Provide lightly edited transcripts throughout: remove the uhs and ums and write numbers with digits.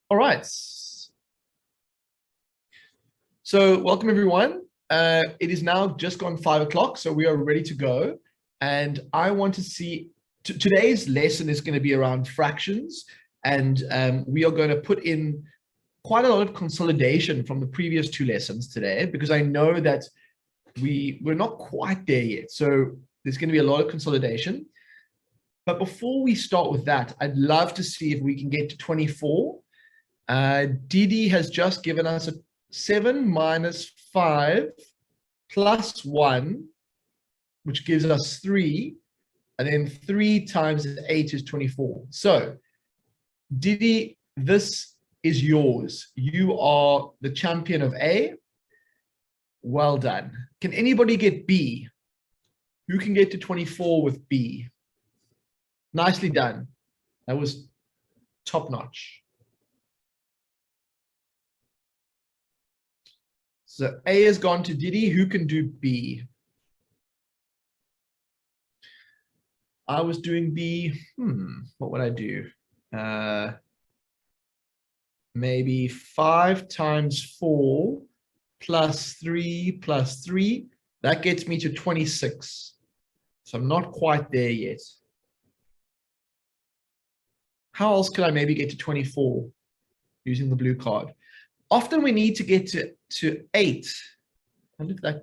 All right. So welcome everyone. It is now just gone 5 o'clock, so we are ready to go. And I want to see, today's lesson is going to be around fractions. And we are going to put in quite a lot of consolidation from the previous two lessons today, because I know that we're not quite there yet. So there's going to be a lot of consolidation. But before we start with that, I'd love to see if we can get to 24. Didi has just given us a 7 minus 5 plus 1, which gives us 3. And then 3 times 8 is 24. So, Didi, this is yours. You are the champion of A. Well done. Can anybody get B? Who can get to 24 with B? Nicely done. That was top notch. So A has gone to Didi. Who can do B? I was doing B. What would I do? Maybe 5 times 4 plus 3 plus 3. That gets me to 26. So I'm not quite there yet. How else could I maybe get to 24 using the blue card? Often we need to get to 8. I look like,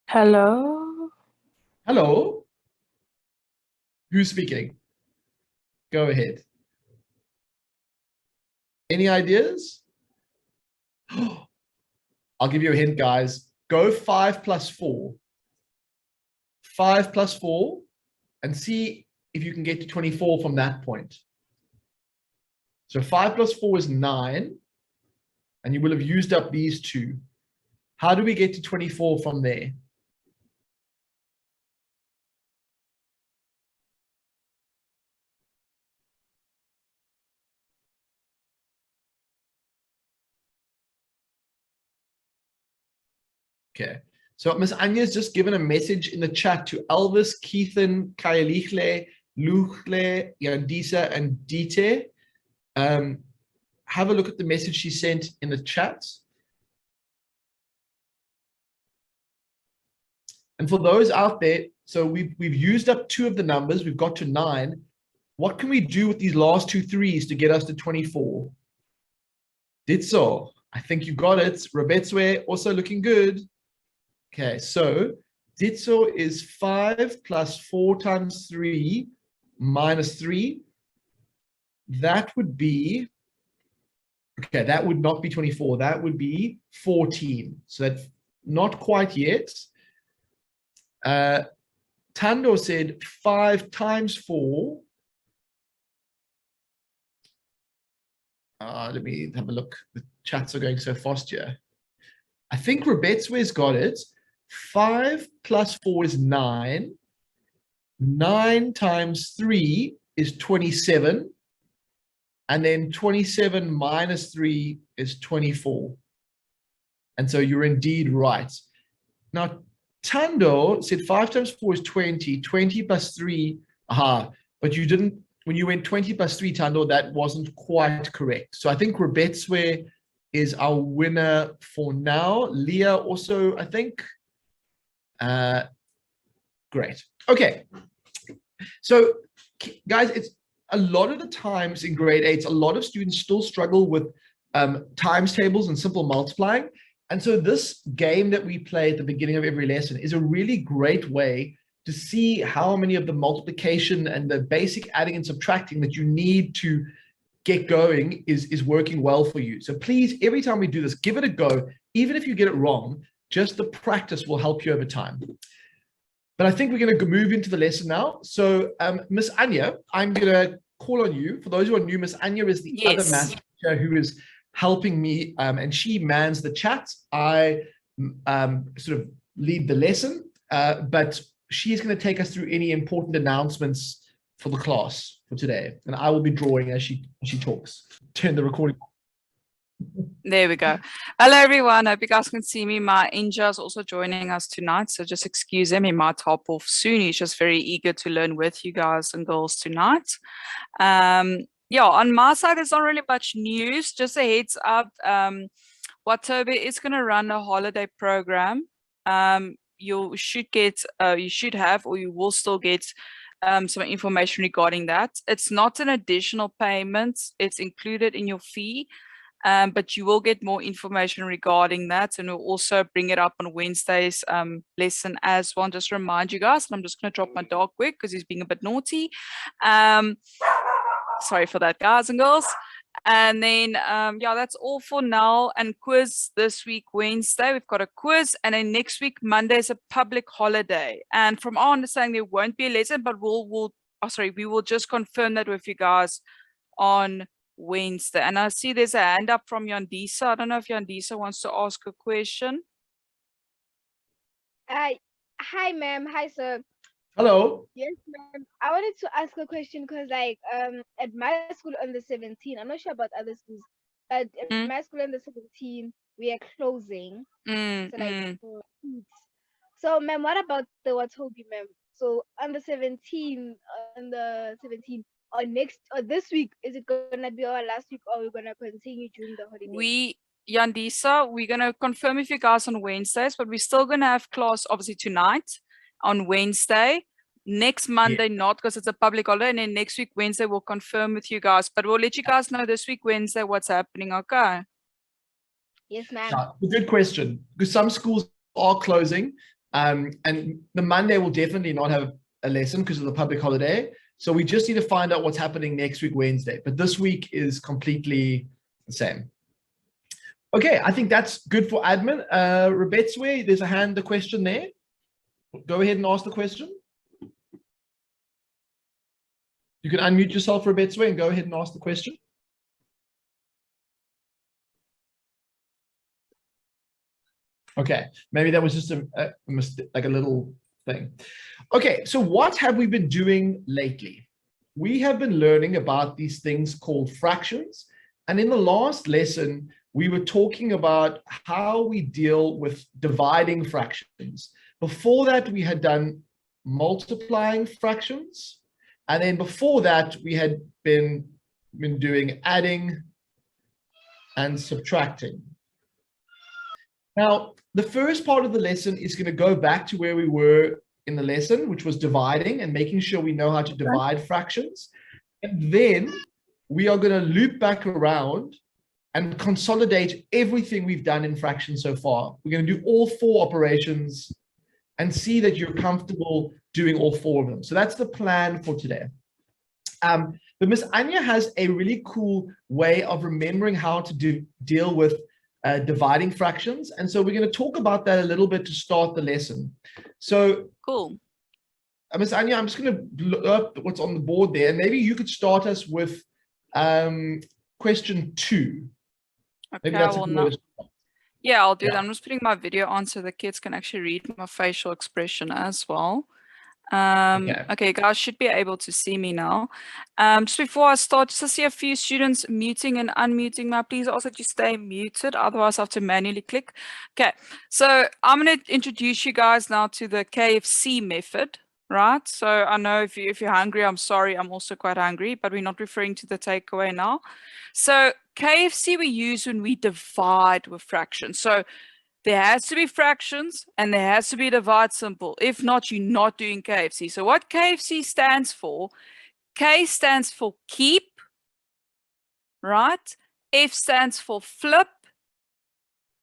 Hello? Hello? Who's speaking? Go ahead. Any ideas? I'll give you a hint, guys. Go 5 plus 4. 5 plus 4 and see if you can get to 24 from that point. So 5 plus 4 is 9, and you will have used up these two. How do we get to 24 from there? Okay, so Miss Anya's just given a message in the chat to Elvis, Keithan, Kayalichle, Luchle, Yandisa, and Dite. Have a look at the message she sent in the chat. And for those out there, so we've used up 2 of the numbers. We've got to 9. What can we do with these last 2 3s to get us to 24? Did so. I think you got it. Robetswe also looking good. Okay, so Ditso is 5 plus 4 times 3 minus 3. That would be, okay, that would not be 24. That would be 14. So that's not quite yet. Tando said 5 times 4. Let me have a look. The chats are going so fast here. I think Rebetswe's got it. 5 plus 4 is 9. 9 times 3 is 27. And then 27 minus 3 is 24. And so you're indeed right. Now, Tando said 5 times 4 is 20. 20 plus 3, but you didn't, when you went 20 plus 3, Tando, that wasn't quite correct. So I think Rebetswe is our winner for now. Leah also, I think. Great. Okay. So, guys, it's a lot of the times in grade 8, a lot of students still struggle with times tables and simple multiplying. And so this game that we play at the beginning of every lesson is a really great way to see how many of the multiplication and the basic adding and subtracting that you need to get going is working well for you. So please, every time we do this, give it a go. Even if you get it wrong, just the practice will help you over time. But I think we're going to move into the lesson now. So Miss Anya, I'm going to call on you. For those who are new, Miss Anya is the other math teacher who is helping me, and she mans the chat. I sort of lead the lesson, but she's going to take us through any important announcements for the class for today. And I will be drawing as she talks. Turn the recording on. There we go. Hello, everyone. Hope you guys can see me. My Inja is also joining us tonight, so just excuse him. He might hop off soon. He's just very eager to learn with you guys and girls tonight. Yeah, on my side, there's not really much news. Just a heads up. Watobe is going to run a holiday program. You should get, you should have, or you will still get some information regarding that. It's not an additional payment. It's included in your fee. But you will get more information regarding that, and we'll also bring it up on Wednesday's lesson as well. Just remind you guys, and I'm just going to drop my dog quick because he's being a bit naughty. Sorry for that, guys and girls. And then, yeah, that's all for now. And quiz this week, Wednesday, we've got a quiz. And then next week, Monday is a public holiday. And from our understanding, there won't be a lesson, but we will just confirm that with you guys on Wednesday. And I see there's a hand up from Yandisa. I don't know if Yandisa wants to ask a question. Hi, ma'am. Hi, sir. Hello. Yes, ma'am. I wanted to ask a question because, like, at my school on the 17th, I'm not sure about other schools, but at my school on the 17th, we are closing. So, like, for kids. So, ma'am, what about the Watobe, ma'am? So, on the 17th, or this week, is it gonna be our last week, or we're gonna continue during the holiday? Yandisa, we're gonna confirm with you guys on Wednesdays, but we're still gonna have class obviously tonight on Wednesday. Next Monday, not because it's a public holiday, and then next week Wednesday we'll confirm with you guys. But we'll let you guys know this week Wednesday what's happening. Okay. Yes, ma'am. Yeah, good question. Because some schools are closing, and the Monday will definitely not have a lesson because of the public holiday. So we just need to find out what's happening next week, Wednesday. But this week is completely the same. Okay, I think that's good for admin. Rebetswe, there's a question there. Go ahead and ask the question. You can unmute yourself, Rebetswe, and go ahead and ask the question. Okay, maybe that was just a mistake, like a little thing. Okay, so what have we been doing lately? We have been learning about these things called fractions. And in the last lesson, we were talking about how we deal with dividing fractions. Before that, we had done multiplying fractions. And then before that, we had been doing adding and subtracting. Now, the first part of the lesson is going to go back to where we were in the lesson, which was dividing and making sure we know how to divide fractions. And then we are going to loop back around and consolidate everything we've done in fractions so far. We're going to do all 4 operations and see that you're comfortable doing all 4 of them. So that's the plan for today. But Miss Anya has a really cool way of remembering how to deal with dividing fractions. And so we're going to talk about that a little bit to start the lesson. So cool. Miss Anya, I'm just going to look up what's on the board there. And maybe you could start us with question 2. Okay, Maybe that's a good way to start. Yeah, I'll do that. I'm just putting my video on so the kids can actually read my facial expression as well. Okay, guys should be able to see me now. Just before I start, just to see a few students muting and unmuting now. Please also just stay muted, otherwise I have to manually click. Okay, so I'm going to introduce you guys now to the KFC method, right? So I know if you're hungry, I'm sorry, I'm also quite hungry, but we're not referring to the takeaway now. So KFC we use when we divide with fractions. So there has to be fractions and there has to be a divide symbol. If not, you're not doing KFC. So what KFC stands for, K stands for keep, right? F stands for flip,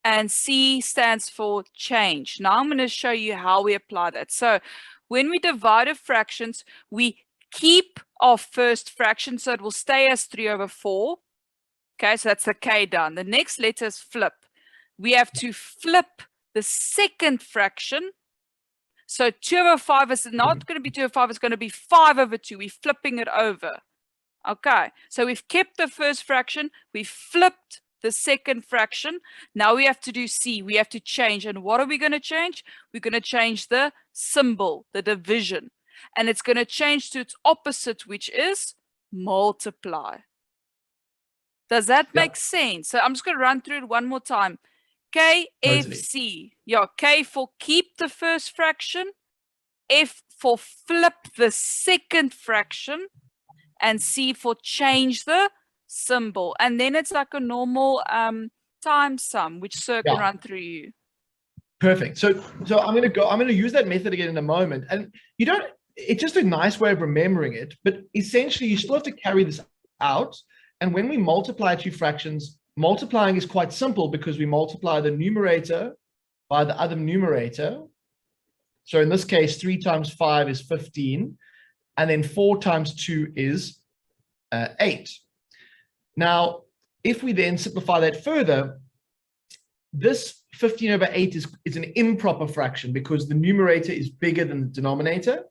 and C stands for change. Now I'm going to show you how we apply that. So when we divide fractions, we keep our first fraction, so it will stay as 3/4. Okay, so that's the K done. The next letter is flip. We have to flip the second fraction. So 2/5 is not going to be 2/5, it's going to be 5/2. We're flipping it over. Okay, so we've kept the first fraction, we flipped the second fraction. Now we have to do C, we have to change. And what are we going to change? We're going to change the symbol, the division. And it's going to change to its opposite, which is multiply. Does that make sense? So I'm just going to run through it one more time. KFC. Yeah, K for keep the first fraction. F for flip the second fraction. and C for change the symbol. And then it's like a normal time sum, which Sir can run through you. Perfect. So I'm going to use that method again in a moment. And it's just a nice way of remembering it, but essentially you still have to carry this out. And when we multiply two fractions, multiplying is quite simple because we multiply the numerator by the other numerator. So in this case, 3 times 5 is 15, and then 4 times 2 is 8. Now, if we then simplify that further, this 15 over 8 is an improper fraction because the numerator is bigger than the denominator.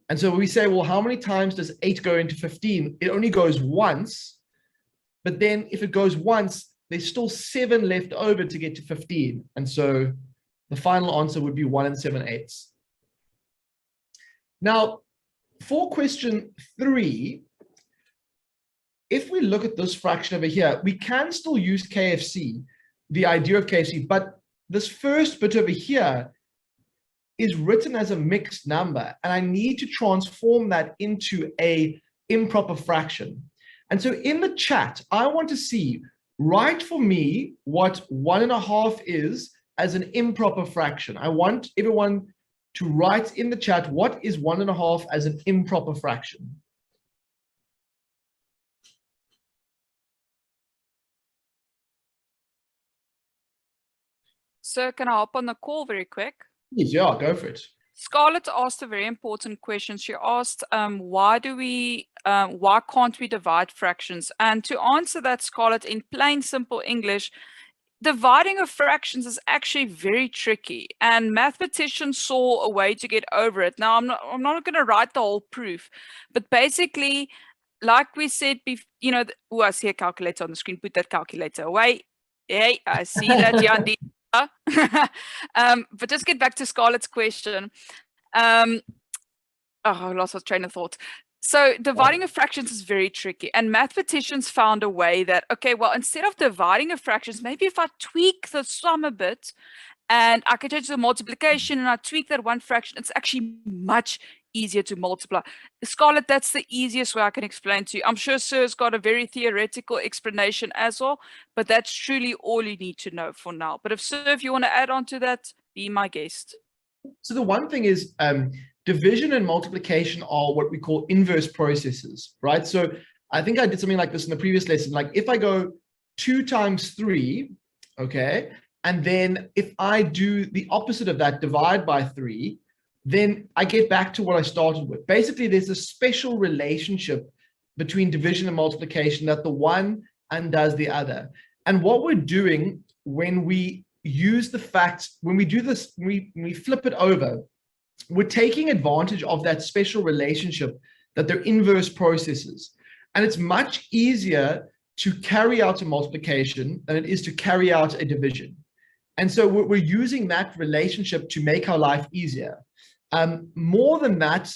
And so we say, well, how many times does 8 go into 15? It only goes once. But then if it goes once, there's still 7 left over to get to 15. And so the final answer would be 1 7/8. Now, for question 3, if we look at this fraction over here, we can still use KFC, the idea of KFC, but this first bit over here is written as a mixed number, and I need to transform that into a improper fraction. And so in the chat, I want to see, write for me what 1.5 is as an improper fraction. I want everyone to write in the chat, what is 1.5 as an improper fraction? Sir, can I hop on the call very quick? Yes, yeah, go for it. Scarlett asked a very important question. She asked, why can't we divide fractions? And to answer that, Scarlett, in plain, simple English, dividing of fractions is actually very tricky, and mathematicians saw a way to get over it. Now, I'm not going to write the whole proof, but basically, like we said, I see a calculator on the screen. Put that calculator away. Hey, I see that, Yandi. But just get back to Scarlett's question. I lost my train of thought. So dividing of fractions is very tricky, and mathematicians found a way that, okay, well, instead of dividing of fractions, maybe if I tweak the sum a bit and I can change the multiplication and I tweak that one fraction, it's actually much easier to multiply. Scarlett, that's the easiest way I can explain to you. I'm sure Sir's got a very theoretical explanation as well, but that's truly all you need to know for now. But if you want to add on to that, be my guest. So the one thing is, division and multiplication are what we call inverse processes, right? So I think I did something like this in the previous lesson. Like if I go 2 times 3, okay, and then if I do the opposite of that, divide by 3, then I get back to what I started with. Basically, there's a special relationship between division and multiplication that the one undoes the other. And what we're doing when we use the facts, when we do this, we flip it over, we're taking advantage of that special relationship that they're inverse processes. And it's much easier to carry out a multiplication than it is to carry out a division. And so we're using that relationship to make our life easier. More than that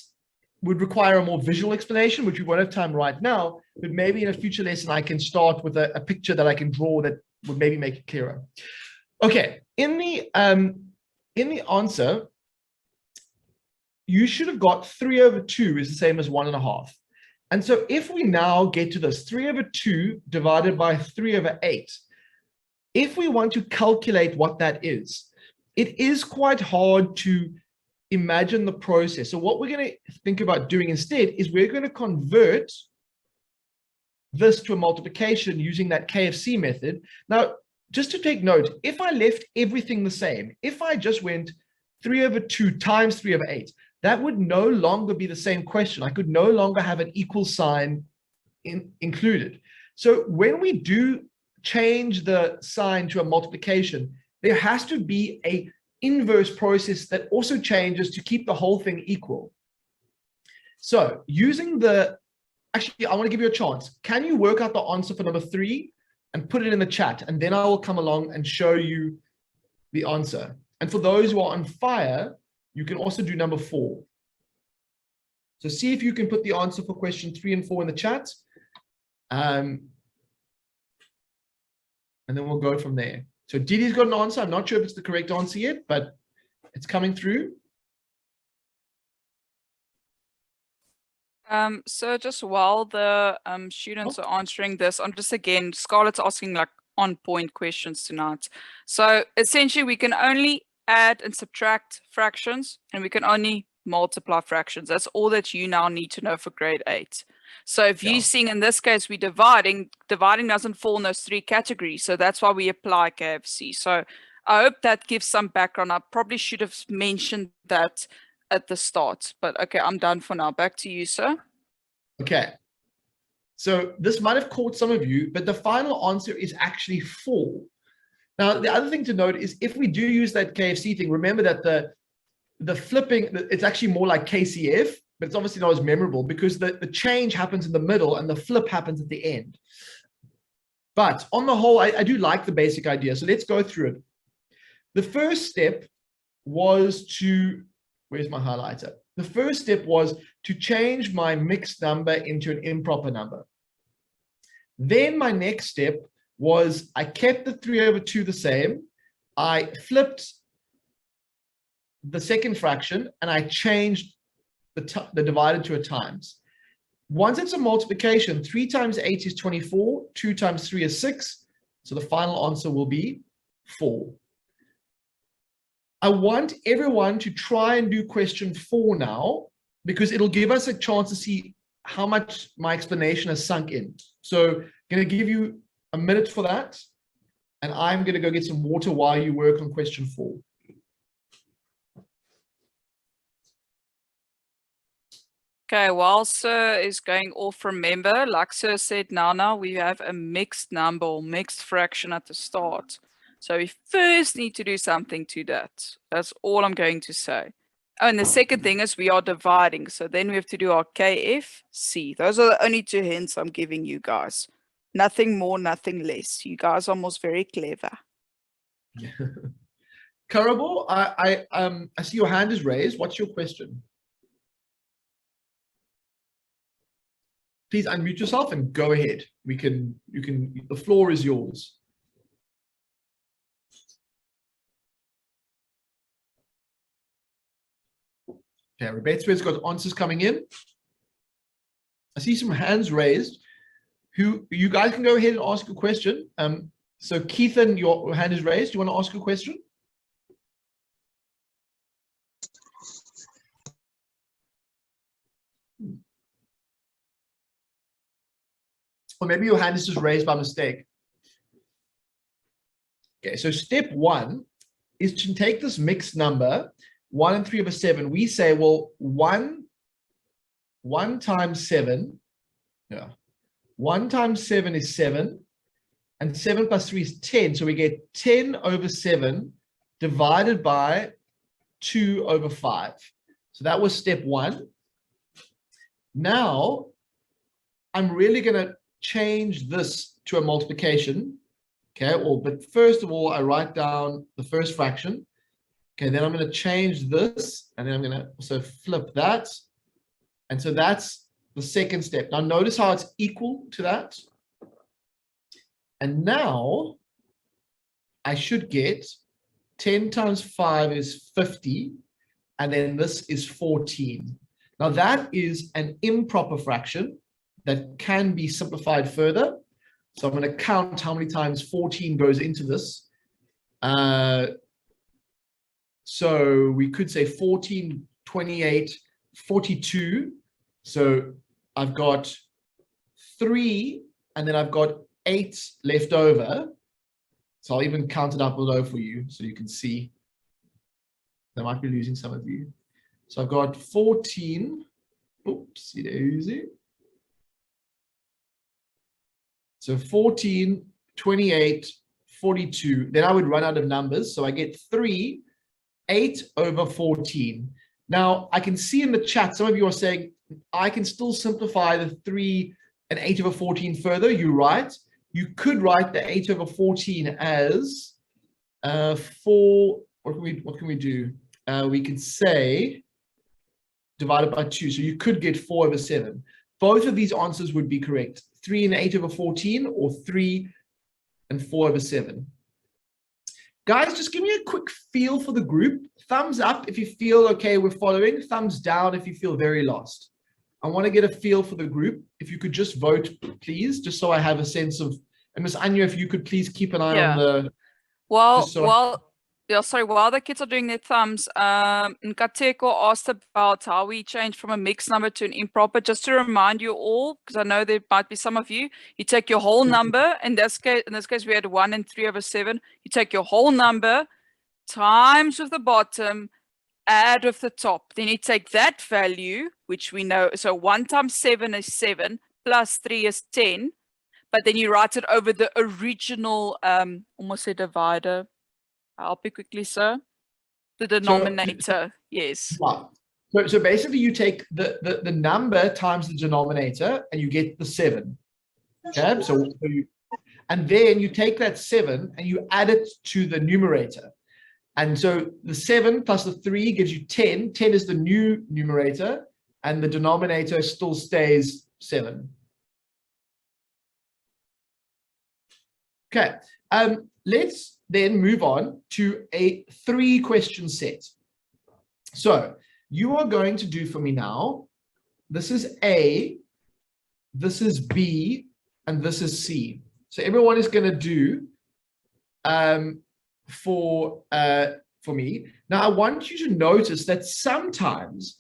would require a more visual explanation, which we won't have time right now, but maybe in a future lesson, I can start with a picture that I can draw that would maybe make it clearer. Okay, in the answer, you should have got 3 over 2 is the same as 1.5. And so if we now get to this, 3 over 2 divided by 3 over 8, if we want to calculate what that is, it is quite hard to imagine the process. So what we're going to think about doing instead is we're going to convert this to a multiplication using that KFC method. Now, just to take note, if I left everything the same, if I just went 3 over 2 times 3 over 8, that would no longer be the same question. I could no longer have an equal sign included. So when we do change the sign to a multiplication, there has to be a inverse process that also changes to keep the whole thing equal. So using actually, I want to give you a chance. Can you work out the answer for number 3 and put it in the chat? And then I will come along and show you the answer. And for those who are on fire, you can also do number 4. So see if you can put the answer for question 3 and 4 in the chat. And then we'll go from there. So Didi's got an answer. I'm not sure if it's the correct answer yet, but it's coming through. So just while the students are answering this, I'm just again, Scarlett's asking like on point questions tonight. So essentially we can only add and subtract fractions, and we can only multiply fractions. That's all that you now need to know for grade 8. So if you're seeing in this case we're dividing doesn't fall in those 3 categories. So that's why we apply KFC. So I hope that gives some background. I probably should have mentioned that at the start, but okay, I'm done for now. Back to you, sir. Okay. So this might have caught some of you, but the final answer is actually 4. Now, the other thing to note is if we do use that KFC thing, remember that the flipping, it's actually more like KCF, but it's obviously not as memorable because the change happens in the middle and the flip happens at the end. But on the whole, I do like the basic idea. So let's go through it. The first step was to, where's my highlighter? The first step was to change my mixed number into an improper number. Then my next step was I kept the 3/2 the same. I flipped the second fraction and I changed the divided to a times. Once it's a multiplication, 3 times 8 is 24, 2 times 3 is 6. So the final answer will be 4. I want everyone to try and do question 4 now, because it'll give us a chance to see how much my explanation has sunk in. So I'm going to give you a minute for that, and I'm going to go get some water while you work on question 4. Okay, while Sir is going off, remember, like Sir said, now we have a mixed number or mixed fraction at the start. So we first need to do something to that. That's all I'm going to say. Oh, and the second thing is we are dividing. So then we have to do our KFC. Those are the only 2 hints I'm giving you guys. Nothing more, nothing less. You guys are almost very clever. Karabo, I see your hand is raised. What's your question? Please unmute yourself and go ahead. The floor is yours. Okay, Rebecca's got answers coming in. I see some hands raised. You guys can go ahead and ask a question. So Keithan, your hand is raised. Do you want to ask a question? Or maybe your hand is just raised by mistake. Okay, so step 1 is to take this mixed number, 1 3/7. We say, well, 1 times 7, 1 times 7 is 7, and 7 plus 3 is 10. So we get 10/7 divided by 2/5. So that was step 1. Now, I'm really going to change this to a multiplication. Okay, well, but first of all, I write down the first fraction. Okay, then I'm going to change this, and then I'm going to also flip that. And so that's the second step. Now notice how it's equal to that. And now I should get 10 times 5 is 50, and then this is 14. Now that is an improper fraction that can be simplified further. So I'm going to count how many times 14 goes into this. So we could say 14, 28, 42. So I've got 3, and then I've got 8 left over. So I'll even count it up below for you so you can see. I might be losing some of you. So I've got 14. Oopsie daisy. So 14, 28, 42. Then I would run out of numbers. So I get 3, 8/14. Now I can see in the chat, some of you are saying, I can still simplify the 3 and 8/14 further. You're right. You could write the 8/14 as 4. What can we do? We could say divided by 2. So you could get 4/7. Both of these answers would be correct. 3 and 8/14 or 3 and 4/7. Guys, just give me a quick feel for the group. Thumbs up if you feel okay we're following. Thumbs down if you feel very lost. I want to get a feel for the group. If you could just vote, please, just so I have a sense of, and Miss Anya, if you could please keep an eye on the, while the kids are doing their thumbs, Nkateko asked about how we changed from a mixed number to an improper. Just to remind you all, because I know there might be some of you, you take your whole number. In this case, we had 1 and 3/7. You take your whole number, times with the bottom, add with the top. Then you take that value, which we know, so 1 times 7 is 7, plus 3 is 10. But then you write it over the original, almost a divider. I'll help you quickly, sir. The denominator, yes. Wow. So basically you take the number times the denominator and you get the 7. Okay, and then you take that 7 and you add it to the numerator. And so the 7 plus the 3 gives you 10. 10 is the new numerator, and the denominator still stays 7. Okay, let's then move on to a 3-question set. So you are going to do for me now, this is A, this is B, and this is C. So everyone is going to do for me. Now I want you to notice that sometimes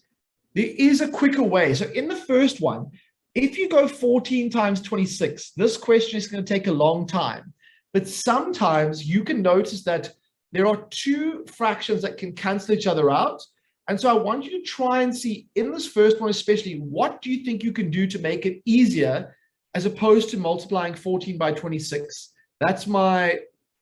there is a quicker way. So in the first one, if you go 14 times 26, this question is going to take a long time. But sometimes you can notice that there are 2 fractions that can cancel each other out. And so I want you to try and see in this first one, especially, what do you think you can do to make it easier as opposed to multiplying 14 by 26? That's my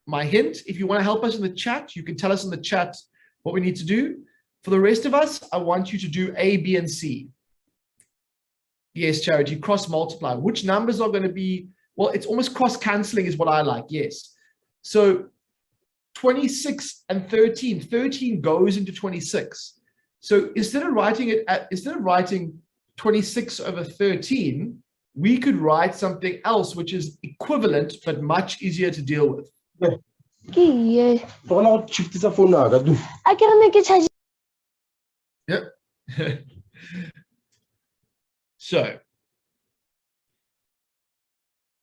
hint. If you want to help us in the chat, you can tell us in the chat what we need to do. For the rest of us, I want you to do A, B, and C. Yes, Charity, cross multiply. Which numbers are going to be, well, it's almost cross canceling is what I like. Yes. So 26 and 13, 13 goes into 26. So instead of writing 26 over 13, we could write something else which is equivalent but much easier to deal with. Yep. So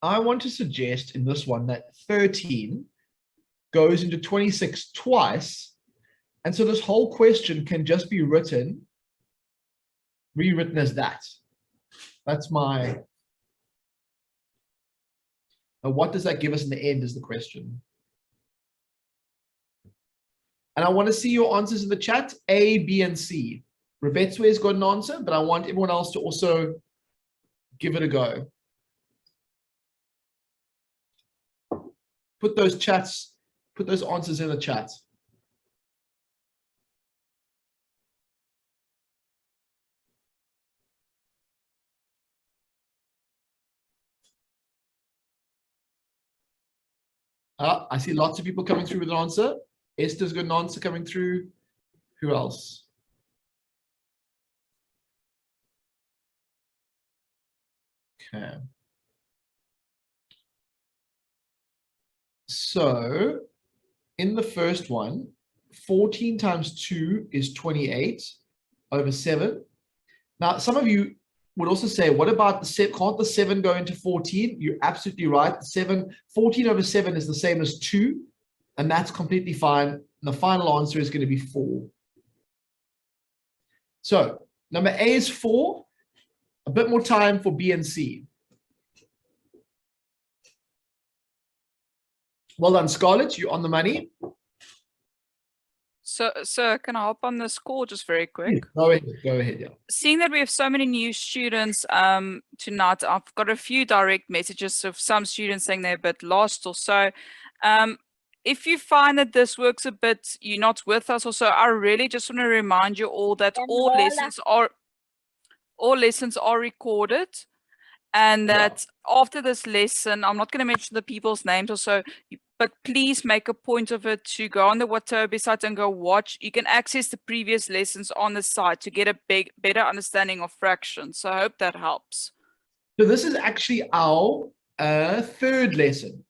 I want to suggest in this one that 13 goes into 26 twice. And so this whole question can just be rewritten as that. That's my, what does that give us in the end is the question. And I want to see your answers in the chat, A, B, and C. Rebetswe's got an answer, but I want everyone else to also give it a go. Put those answers in the chat. I see lots of people coming through with an answer. Esther's got an answer coming through. Who else? Okay. So in the first one, 14 times 2 is 28 over 7. Now, some of you would also say, what about the 7? Can't the 7 go into 14? You're absolutely right. The 14 over 7 is the same as 2, and that's completely fine. And the final answer is going to be 4. So number A is 4. A bit more time for B and C. Well done, Scarlett. You're on the money. So, sir, can I hop on the score just very quick? Go ahead, yeah. Seeing that we have so many new students tonight, I've got a few direct messages of some students saying they're a bit lost or so. If you find that this works a bit, you're not with us or so, I really just want to remind you all that all lessons are recorded, and that after this lesson, I'm not going to mention the people's names or so, but please make a point of it to go on the Watobe site and go watch. You can access the previous lessons on the site to get a better understanding of fractions. So I hope that helps. So this is actually our 3rd lesson.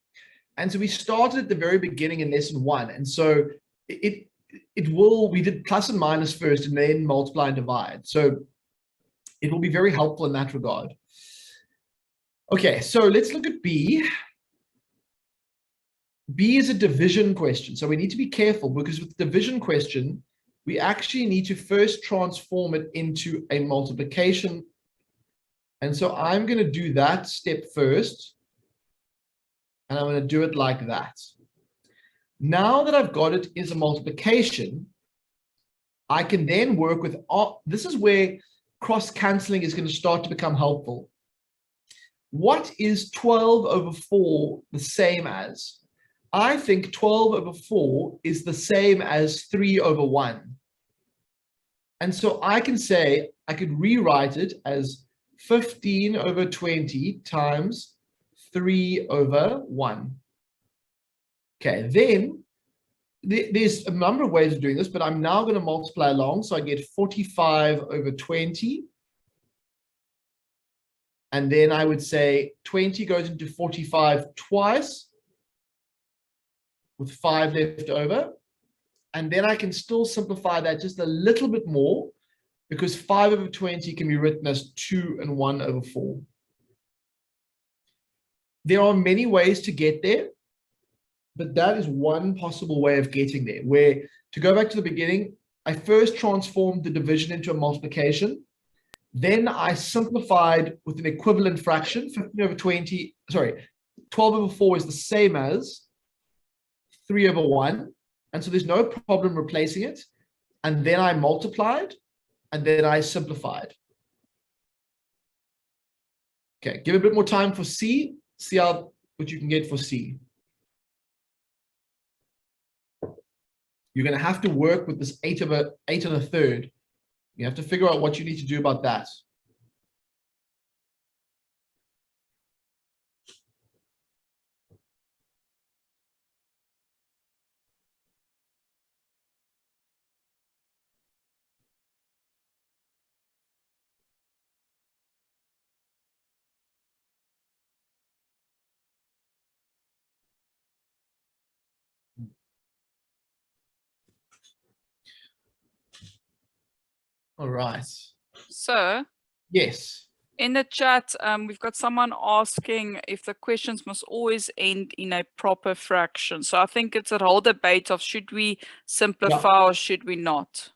And so we started at the very beginning in lesson 1. And so we did plus and minus first and then multiply and divide. So It will be very helpful in that regard. Okay, so let's look at B. B is a division question. So we need to be careful because with the division question, we actually need to first transform it into a multiplication. And so I'm going to do that step first. And I'm going to do it like that. Now that I've got it as a multiplication, I can then work with, this is where cross-canceling is going to start to become helpful. What is 12 over 4 the same as? I think 12 over 4 is the same as 3 over 1. And so I can say, I could rewrite it as 15 over 20 times 3 over 1. Okay, then there's a number of ways of doing this, but I'm now going to multiply along. So I get 45 over 20. And then I would say 20 goes into 45 twice with 5 left over. And then I can still simplify that just a little bit more because 5 over 20 can be written as 2 and 1 over 4. There are many ways to get there, but that is one possible way of getting there, where, to go back to the beginning, I first transformed the division into a multiplication. Then I simplified with an equivalent fraction, 15 over 20, sorry, 12 over 4 is the same as 3 over 1. And so there's no problem replacing it. And then I multiplied, and then I simplified. Okay, give a bit more time for C. See what you can get for C. You're going to have to work with this 8 and a third. You have to figure out what you need to do about that. All right. So, yes. In the chat, we've got someone asking if the questions must always end in a proper fraction. So I think it's a whole debate of should we simplify or should we not?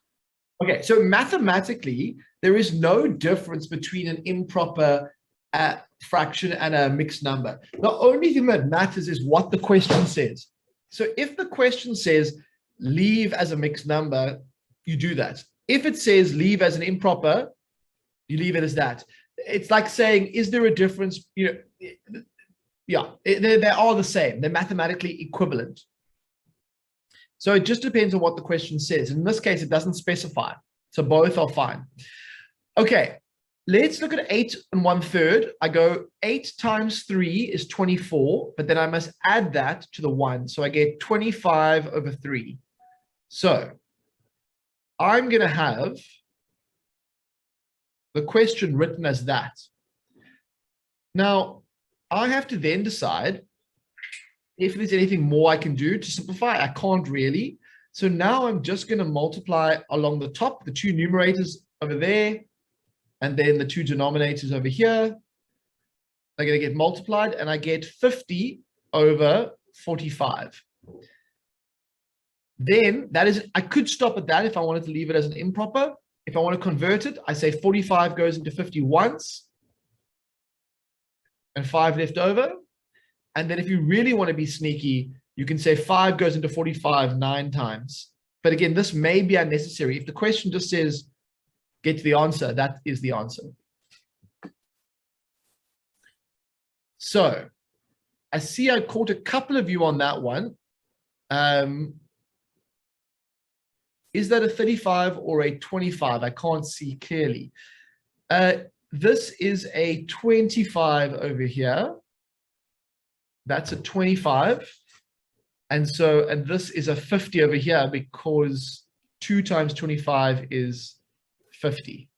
Okay, so mathematically, there is no difference between an improper fraction and a mixed number. The only thing that matters is what the question says. So if the question says leave as a mixed number, you do that. If it says leave as an improper, you leave it as that. It's like saying, is there a difference? You know, yeah, they are the same. They're mathematically equivalent. So it just depends on what the question says. In this case, it doesn't specify. So both are fine. Okay, let's look at 8 and 1/3. I go 8 times 3 is 24, but then I must add that to the 1. So I get 25 over 3. So I'm going to have the question written as that. Now, I have to then decide if there's anything more I can do to simplify. I can't really. So now I'm just going to multiply along the top, the two numerators over there, and then the two denominators over here. They're going to get multiplied, and I get 50 over 45. Then that is, I could stop at that if I wanted to leave it as an improper. If I want to convert it, I say 45 goes into 50 once, and 5 left over. And then if you really want to be sneaky, you can say 5 goes into 45 9 times. But again, this may be unnecessary. If the question just says, get to the answer, that is the answer. So I see I caught a couple of you on that one. Is that a 35 or a 25? I can't see clearly. This is a 25 over here. That's a 25. And this is a 50 over here because 2 times 25 is 50.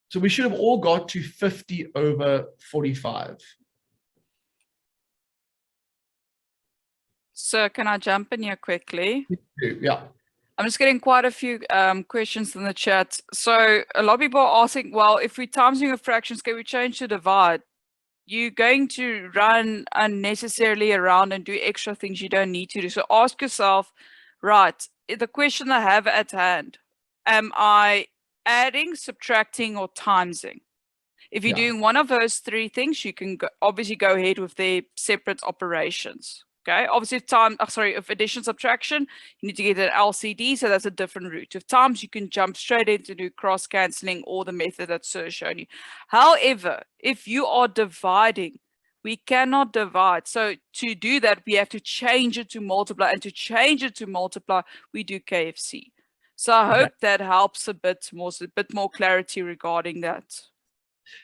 So we should have all got to 50 over 45. So can I jump in here quickly? Yeah. I'm just getting quite a few questions in the chat. So a lot of people are asking, well, if we're timesing of fractions, can we change to divide? You're going to run unnecessarily around and do extra things you don't need to do. So ask yourself, right, the question I have at hand, am I adding, subtracting, or timesing? If you're doing one of those three things, you can obviously go ahead with their separate operations. Okay, obviously if addition, subtraction, you need to get an LCD, so that's a different route. If times, you can jump straight into do cross cancelling or the method that Sir's shown you. However, if you are dividing, we cannot divide. So to do that, we have to change it to multiply, and to change it to multiply, we do KFC. So I hope that helps a bit more clarity regarding that.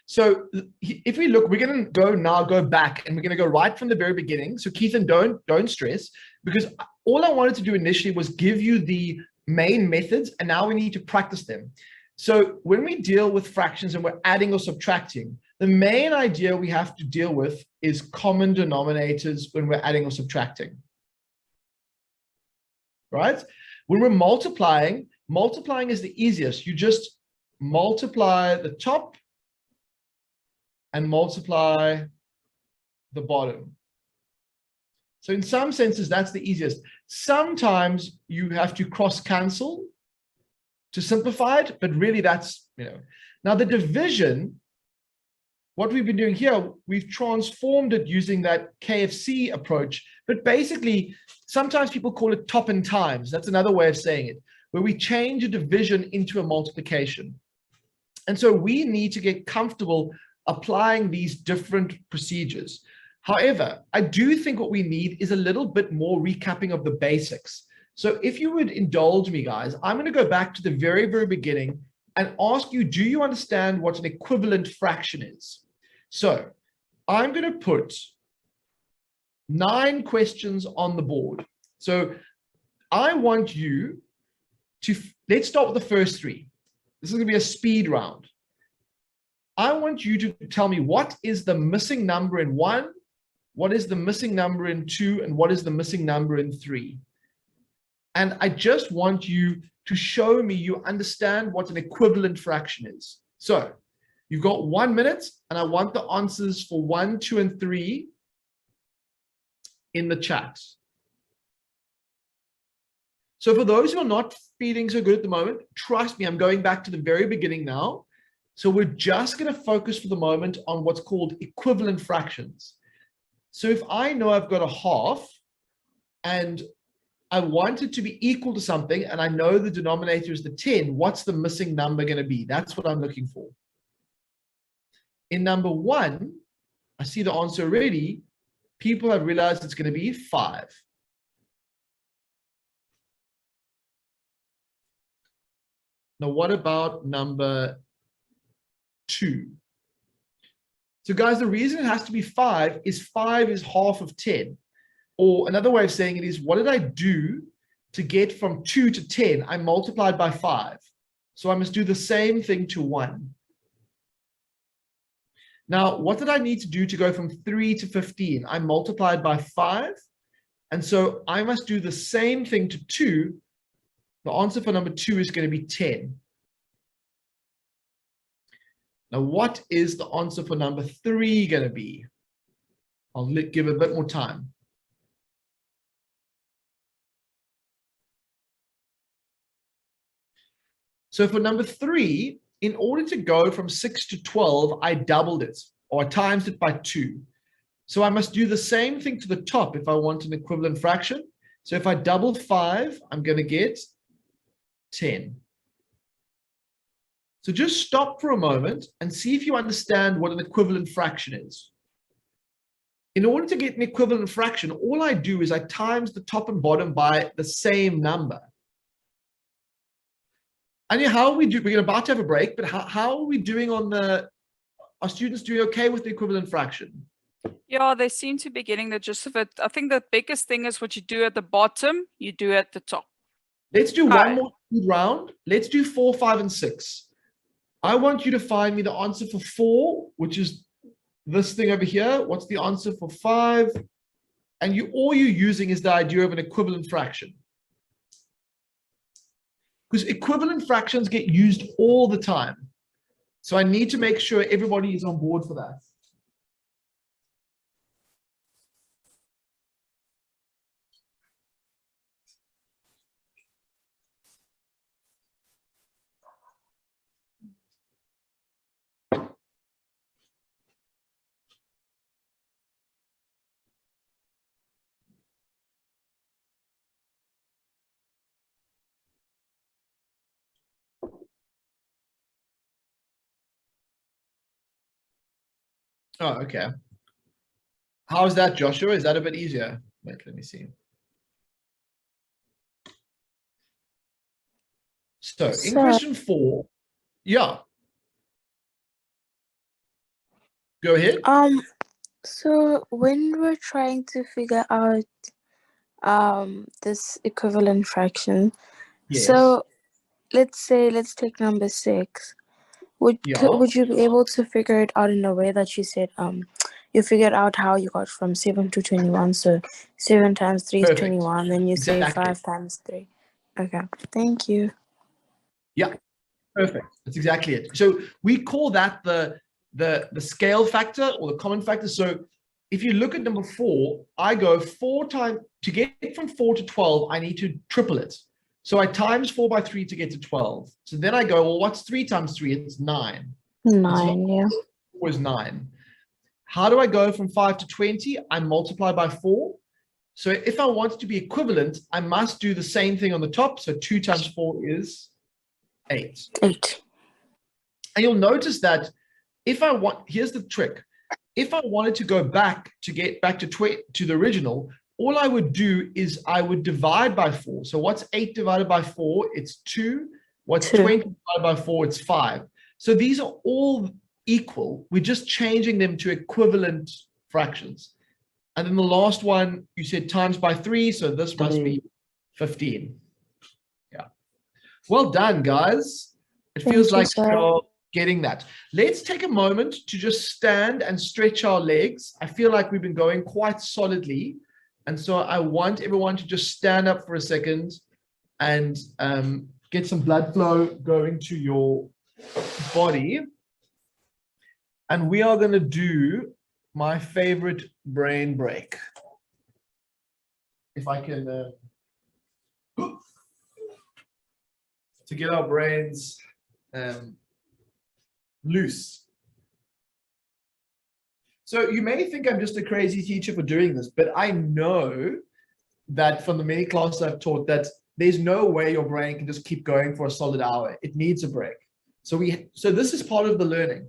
So if we look, we're going to go back, and we're going to go right from the very beginning. So Keithan, don't stress, because all I wanted to do initially was give you the main methods, and now we need to practice them. So when we deal with fractions and we're adding or subtracting, the main idea we have to deal with is common denominators when we're adding or subtracting. Right? When we're multiplying is the easiest. You just multiply the top and multiply the bottom. So in some senses, that's the easiest. Sometimes you have to cross cancel to simplify it, but really that's, Now the division, what we've been doing here, we've transformed it using that KFC approach, but basically, sometimes people call it top and times. That's another way of saying it, where we change a division into a multiplication. And so we need to get comfortable applying these different procedures. However, I do think what we need is a little bit more recapping of the basics. So if you would indulge me, guys, I'm going to go back to the very, very beginning and ask you, do you understand what an equivalent fraction is? So I'm going to put 9 questions on the board. So I want you to, let's start with the first 3. This is going to be a speed round. I want you to tell me what is the missing number in 1, what is the missing number in 2, and what is the missing number in 3. And I just want you to show me you understand what an equivalent fraction is. So you've got 1 minute, and I want the answers for 1, 2, and 3 in the chat. So for those who are not feeling so good at the moment, trust me, I'm going back to the very beginning now. So we're just going to focus for the moment on what's called equivalent fractions. So if I know I've got a half and I want it to be equal to something, and I know the denominator is the 10, what's the missing number going to be? That's what I'm looking for. In number 1, I see the answer already. People have realized it's going to be 5. Now, what about number 2? So guys, the reason it has to be 5 is half of 10. Or another way of saying it is, what did I do to get from 2 to 10? I multiplied by 5. So I must do the same thing to 1. Now, what did I need to do to go from 3 to 15? I multiplied by 5. And so I must do the same thing to 2. The answer for number 2 is going to be 10. Now, what is the answer for number 3 going to be? I'll give a bit more time. So for number 3, in order to go from 6 to 12, I doubled it, or I times it by 2. So I must do the same thing to the top if I want an equivalent fraction. So if I double 5, I'm going to get 10. So just stop for a moment and see if you understand what an equivalent fraction is. In order to get an equivalent fraction, all I do is I times the top and bottom by the same number. Anya, how are we doing? We're about to have a break, but how are we doing on the, are students doing okay with the equivalent fraction? Yeah, they seem to be getting the gist of it. I think the biggest thing is what you do at the bottom, you do at the top. Let's do one more round. Let's do 4, 5, and 6. I want you to find me the answer for 4, which is this thing over here. What's the answer for 5? And all you're using is the idea of an equivalent fraction. because equivalent fractions get used all the time. So I need to make sure everybody is on board for that. Oh, okay. How's that, Joshua? Is that a bit easier? Wait, let me see. So in question 4, yeah. Go ahead. So when we're trying to figure out this equivalent fraction, Yes. so let's take number 6. Would you be able to figure it out in a way that you said you figured out how you got from 7 to 21? So 7 times 3 is 21, then you say 5 times 3. Okay, thank you. Yeah, perfect. That's exactly it. So we call that the scale factor or the common factor. So if you look at number 4, I go 4 times to get from 4 to 12. I need to triple it. So I times 4 by 3 to get to 12. So then I go, well, what's 3 times 3? It's 9. 9, yeah. Was 9. How do I go from 5 to 20? I multiply by 4. So if I want it to be equivalent, I must do the same thing on the top. So 2 times 4 is 8. 8. And you'll notice that if I want, here's the trick. If I wanted to go back to get back to the original, all I would do is I would divide by 4. So what's 8 divided by 4? It's 2. What's 20 divided by 4? It's 5. So these are all equal. We're just changing them to equivalent fractions. And then the last one, you said times by 3. So this must be 15. Yeah. Well done, guys. It feels like you're getting that. Let's take a moment to just stand and stretch our legs. I feel like we've been going quite solidly. And so I want everyone to just stand up for a second and get some blood flow going to your body. And we are going to do my favorite brain break. If I can, to get our brains loose. So you may think I'm just a crazy teacher for doing this, but I know that from the many classes I've taught that there's no way your brain can just keep going for a solid hour. It needs a break. So this is part of the learning.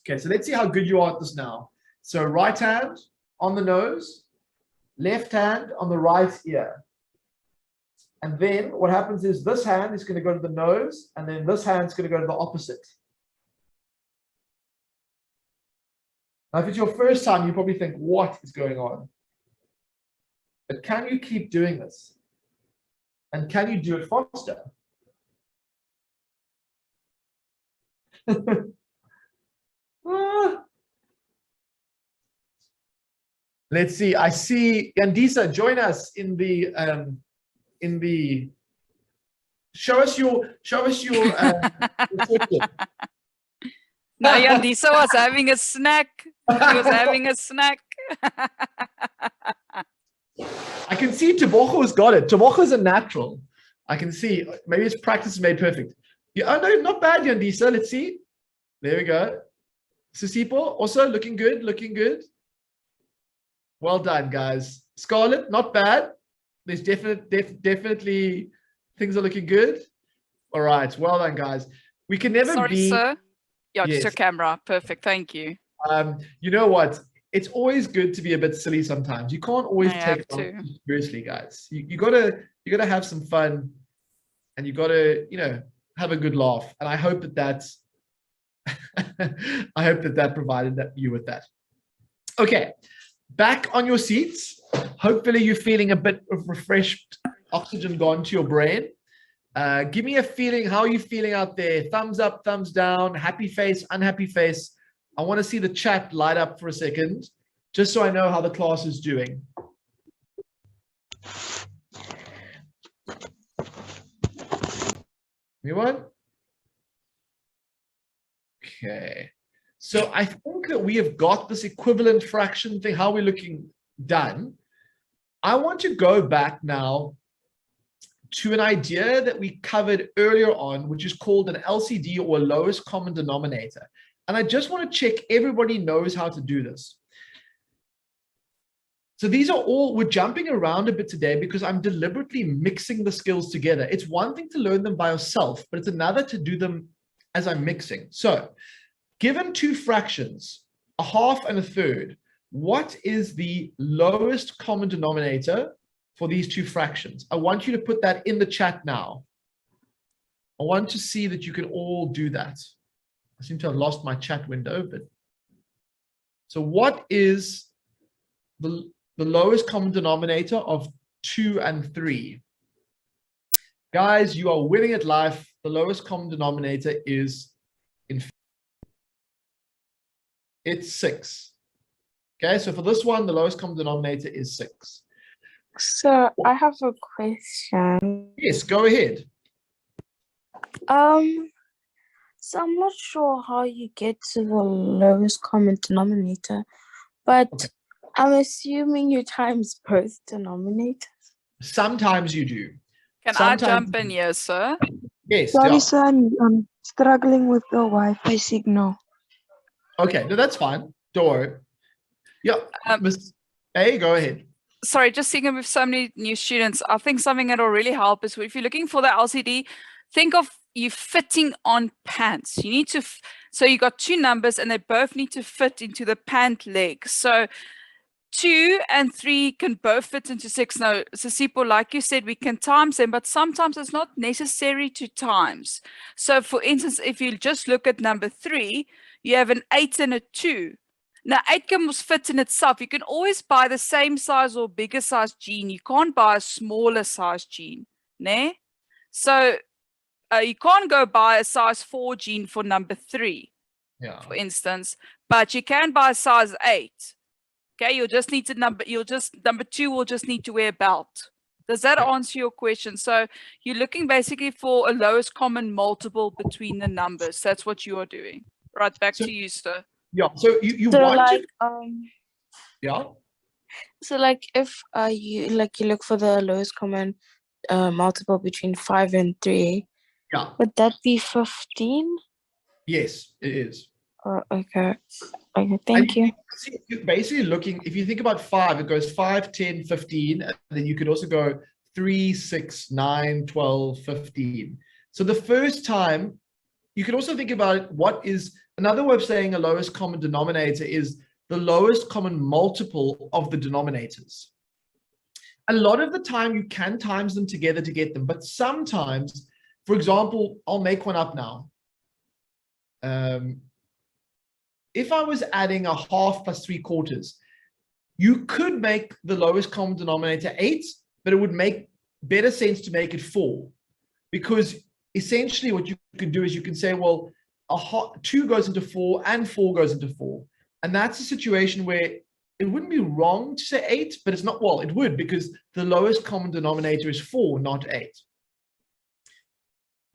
Okay, so let's see how good you are at this now. So right hand on the nose, left hand on the right ear. And then what happens is this hand is going to go to the nose, and then this hand is going to go to the opposite. Now, if it's your first time, you probably think, what is going on? But can you keep doing this? And can you do it faster? Let's see. I see Yandisa, join us in the show us your No, Yandisa was having a snack. He was having a snack. I can see Tebogo's got it. Tebogo's a natural. I can see. Maybe his practice is made perfect. Yeah, oh no, not bad, Yandisa. Let's see. There we go. Sisipo, also looking good, looking good. Well done, guys. Scarlett, not bad. There's definitely things are looking good. All right, well done, guys. We can never be. Sorry, sir. Yeah, just your camera. Perfect. Thank you. You know what? It's always good to be a bit silly sometimes. You can't always take it too seriously, guys. You gotta have some fun, and you gotta have a good laugh. And I hope that's I hope that provided you with that. Okay, back on your seats. Hopefully you're feeling a bit of refreshed oxygen gone to your brain. Give me a feeling. How are you feeling out there? Thumbs up, thumbs down, happy face, unhappy face. I want to see the chat light up for a second, just so I know how the class is doing. Anyone? Okay. So I think that we have got this equivalent fraction thing, how we're looking, done. I want to go back now to an idea that we covered earlier on, which is called an LCD, or lowest common denominator. And I just want to check everybody knows how to do this. So these are all, we're jumping around a bit today because I'm deliberately mixing the skills together. It's one thing to learn them by yourself, but it's another to do them as I'm mixing. So given two fractions, a half and a third, what is the lowest common denominator for these two fractions? I want you to put that in the chat now. I want to see that you can all do that. I seem to have lost my chat window, but so what is the lowest common denominator of 2 and 3? Guys, you are winning at life. The lowest common denominator is it's 6. Okay, so for this one, the lowest common denominator is 6. So I have a question. Yes, go ahead. So I'm not sure how you get to the lowest common denominator, but okay. I'm assuming you times both denominators. Sometimes you do. Can I jump in here, sir? Yes. Sorry, sir, I'm struggling with the Wi-Fi signal. Okay, no, that's fine. Don't worry. Yeah, Ms. A, go ahead. Sorry, just thinking with so many new students, I think something that will really help is if you're looking for the LCD, think of you fitting on pants. You need to, so you got two numbers and they both need to fit into the pant leg. So 2 and 3 can both fit into 6. Now, Sisipo, like you said, we can times them, but sometimes it's not necessary to times. So for instance, if you just look at number 3, you have an 8 and a 2. Now, 8 can fit in itself. You can always buy the same size or bigger size gene. You can't buy a smaller size gene. Ne? So you can't go buy a size 4 gene for number 3, for instance, but you can buy a size 8. Okay, you'll just need to number 2 will just need to wear a belt. Does that answer your question? So you're looking basically for a lowest common multiple between the numbers. That's what you are doing. Right, back to you, sir. Yeah, so you so want like, to... Yeah? So like if you look for the lowest common multiple between 5 and 3, would that be 15? Yes, it is. Okay. Okay, thank you. You're basically looking, if you think about 5, it goes 5, 10, 15, and then you could also go 3, 6, 9, 12, 15. So the first time, you can also think about what is, another way of saying a lowest common denominator is the lowest common multiple of the denominators. A lot of the time you can times them together to get them, but sometimes, for example, I'll make one up now. If I was adding a half plus 3/4, you could make the lowest common denominator 8, but it would make better sense to make it 4. Because essentially what you can do is you can say, well, 2 goes into 4 and 4 goes into 4. And that's a situation where it wouldn't be wrong to say 8, but it's not, well, it would, because the lowest common denominator is 4, not 8.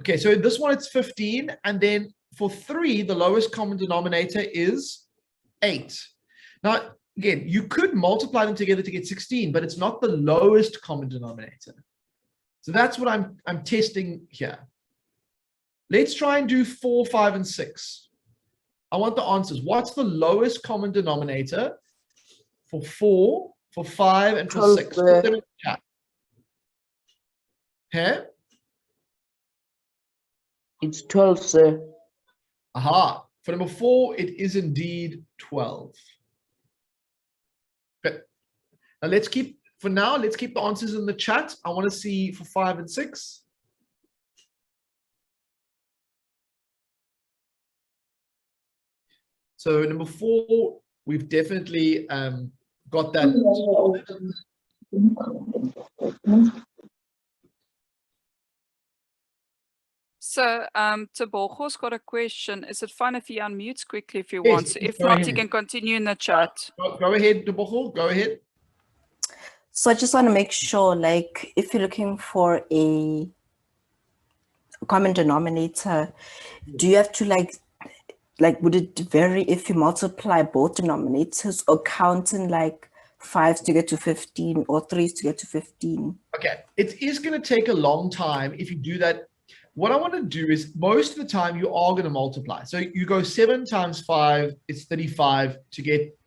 Okay, so this one it's 15, and then for 3, the lowest common denominator is 8. Now, again, you could multiply them together to get 16, but it's not the lowest common denominator. So that's what I'm testing here. Let's try and do 4, 5, and 6. I want the answers. What's the lowest common denominator for 4, for 5, and for 6? Put them in the chat. Okay? It's 12, sir. Aha. For number 4, it is indeed 12. Okay. Now let's keep, for now, let's keep the answers in the chat. I want to see for 5 and 6. So number 4, we've definitely got that. So, Tebogo's got a question. Is it fine if he unmutes quickly if he wants? If not, he can continue in the chat. Go ahead, Tebogo. Go ahead. So I just want to make sure, like, if you're looking for a common denominator, do you have to like would it vary if you multiply both denominators, or counting like 5s to get to 15 or 3s to get to 15? Okay, it is going to take a long time if you do that. What I want to do is most of the time you are going to multiply. So you go 7 times 5, it's 35 to get,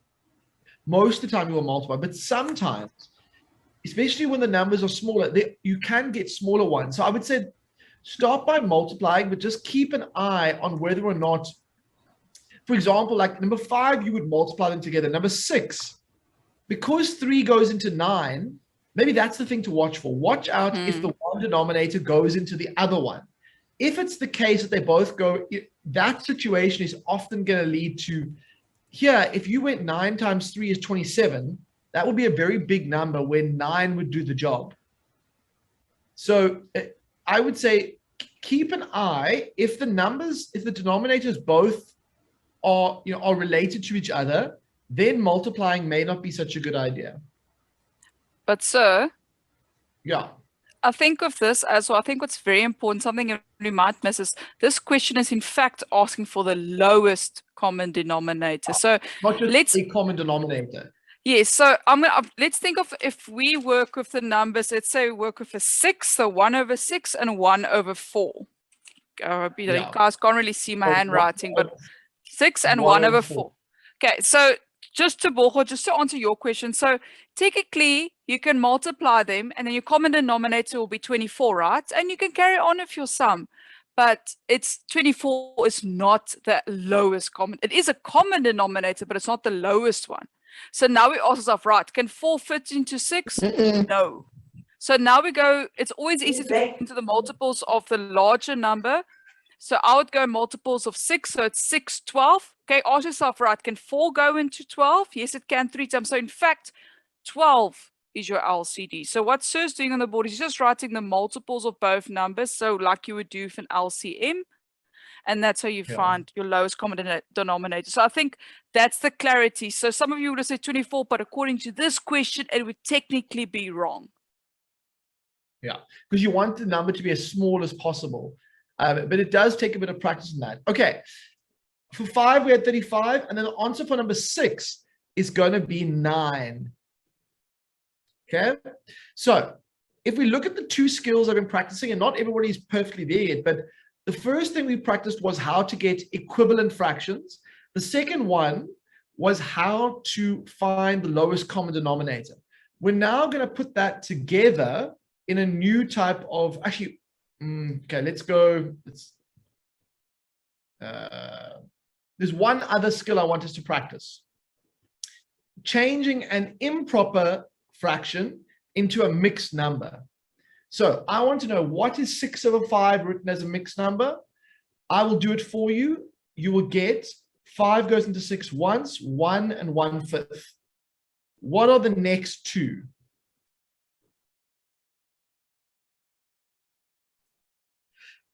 most of the time you will multiply, but sometimes, especially when the numbers are smaller, you can get smaller ones. So I would say start by multiplying, but just keep an eye on whether or not, for example, like number 5, you would multiply them together. Number 6, because 3 goes into 9, maybe that's the thing to watch for. Watch out if the one denominator goes into the other one. If it's the case that they both go, that situation is often going to lead to, here, if you went 9 times 3 is 27, that would be a very big number where 9 would do the job. So I would say keep an eye if the numbers, if the denominators both are, are related to each other, then multiplying may not be such a good idea. But sir, yeah, I think of this as well. I think what's very important, something we might miss, is this question is in fact asking for the lowest common denominator. So not just a common denominator. Yes, so let's think of if we work with the numbers, let's say we work with a 6, so 1/6 and 1/4. You guys can't really see my handwriting, but 6 and 1/4. Okay, so just to answer your question, so technically you can multiply them and then your common denominator will be 24, right? And you can carry on with your sum, but it's 24 is not the lowest common. It is a common denominator, but it's not the lowest one. So now we ask ourselves, right, can 4 fit into 6? No. So now we go, it's always easy to go into the multiples of the larger number. So I would go multiples of 6, so it's 6, 12. Okay, ask yourself, right, can 4 go into 12? Yes, it can 3 times. So in fact, 12 is your LCD. So what Sir's doing on the board is just writing the multiples of both numbers, so like you would do with an LCM. And that's how you find your lowest common denominator. So I think that's the clarity. So some of you would have said 24, but according to this question, it would technically be wrong. Yeah, because you want the number to be as small as possible. But it does take a bit of practice in that. Okay, for 5, we had 35. And then the answer for number 6 is going to be 9. Okay, so if we look at the 2 skills I've been practicing, and not everybody's perfectly there yet, but the first thing we practiced was how to get equivalent fractions. The second one was how to find the lowest common denominator. We're now going to put that together in a new type of, actually, okay, let's go. There's one other skill I want us to practice. Changing an improper fraction into a mixed number. So I want to know, what is 6/5 written as a mixed number? I will do it for you. You will get 5 goes into 6 once, 1 and 1/5. What are the next 2?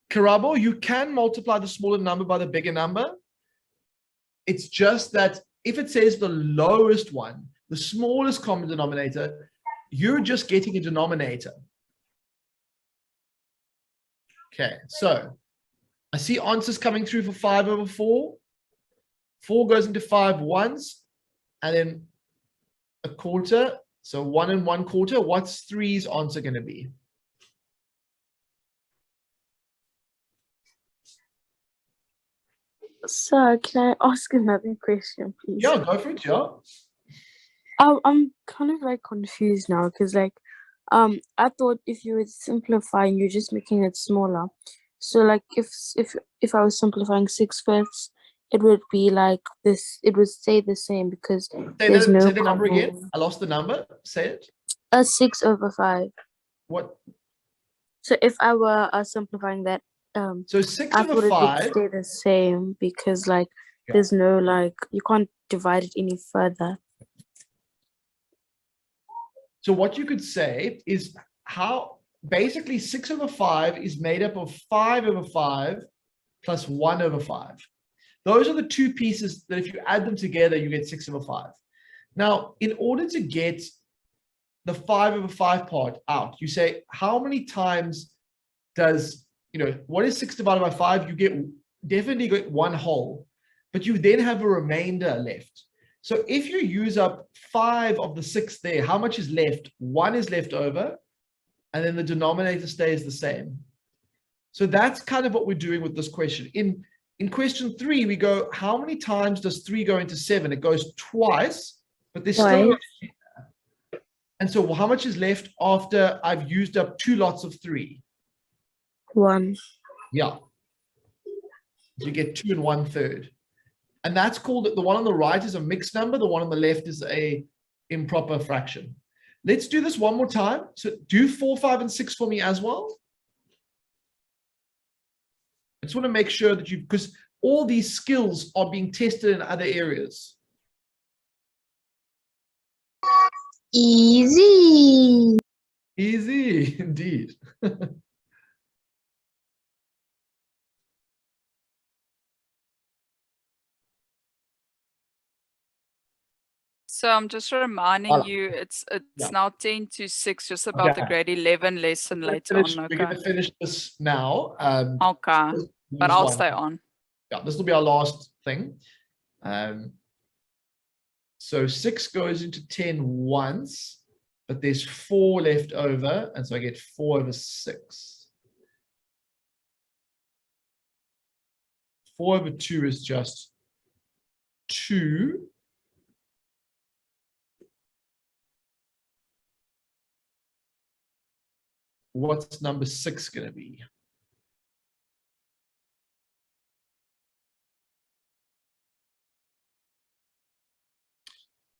Karabo, you can multiply the smaller number by the bigger number. It's just that if it says the lowest one, the smallest common denominator, you're just getting a denominator. Okay, so I see answers coming through for 5/4. 4 goes into 5 once, and then a quarter. So 1 1/4. What's 3's answer going to be? Sir, can I ask another question, please? Yeah, go for it, yeah. I'm kind of like confused now because I thought if you were simplifying, you're just making it smaller. So like if I was simplifying 6/5, it would be like this. It would stay the same because there's no. Say the number again. I lost the number. Say it. 6/5. What? So if I were simplifying that, so 6/5 I thought it would stay the same because like there's no like you can't divide it any further. So what you could say is how basically 6/5 is made up of 5/5 plus 1/5. Those are the 2 pieces that if you add them together, you get 6/5. Now, in order to get the 5/5 part out, you say, how many times does what is 6 divided by 5? You definitely get 1 whole, but you then have a remainder left. So if you use up 5 of the 6 there, how much is left? 1 is left over, and then the denominator stays the same. So that's kind of what we're doing with this question. In question 3, we go, how many times does 3 go into 7? It goes twice, but there's still. And so how much is left after I've used up 2 lots of 3? 1. Yeah. So you get 2 1/3. And that's called, the one on the right is a mixed number. The one on the left is a improper fraction. Let's do this one more time. So do 4, 5, and 6 for me as well. I just want to make sure that because all these skills are being tested in other areas. Easy. Easy, indeed. So I'm just reminding you, it's now 10 to 6, just about the grade 11 lesson later on. Okay. We're going to finish this now. Okay, but I'll stay on. Yeah, this will be our last thing. So 6 goes into 10 once, but there's 4 left over, and so I get 4 over 6. 4 over 2 is just 2. What's number 6 going to be?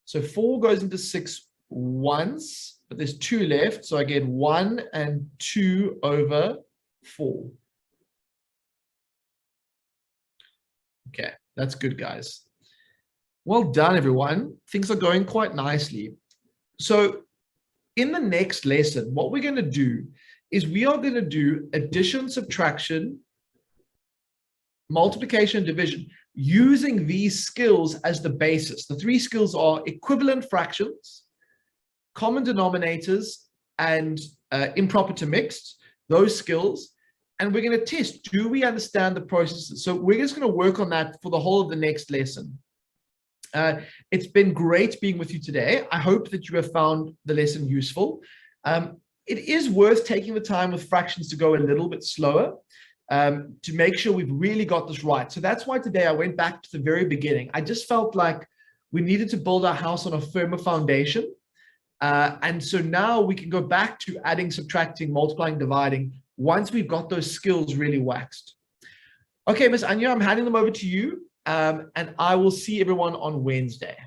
So 4 goes into 6 once, but there's 2 left. So I get 1 and 2 over 4. Okay, that's good, guys. Well done, everyone. Things are going quite nicely. So in the next lesson, what we're going to do is we are going to do addition, subtraction, multiplication, and division using these skills as the basis. The 3 skills are equivalent fractions, common denominators, and improper to mixed, those skills. And we're going to test, do we understand the processes? So we're just going to work on that for the whole of the next lesson. It's been great being with you today. I hope that you have found the lesson useful. It is worth taking the time with fractions to go a little bit slower to make sure we've really got this right. So that's why today I went back to the very beginning. I just felt like we needed to build our house on a firmer foundation. And so now we can go back to adding, subtracting, multiplying, dividing once we've got those skills really waxed. Okay, Miss Anya, I'm handing them over to you. And I will see everyone on Wednesday.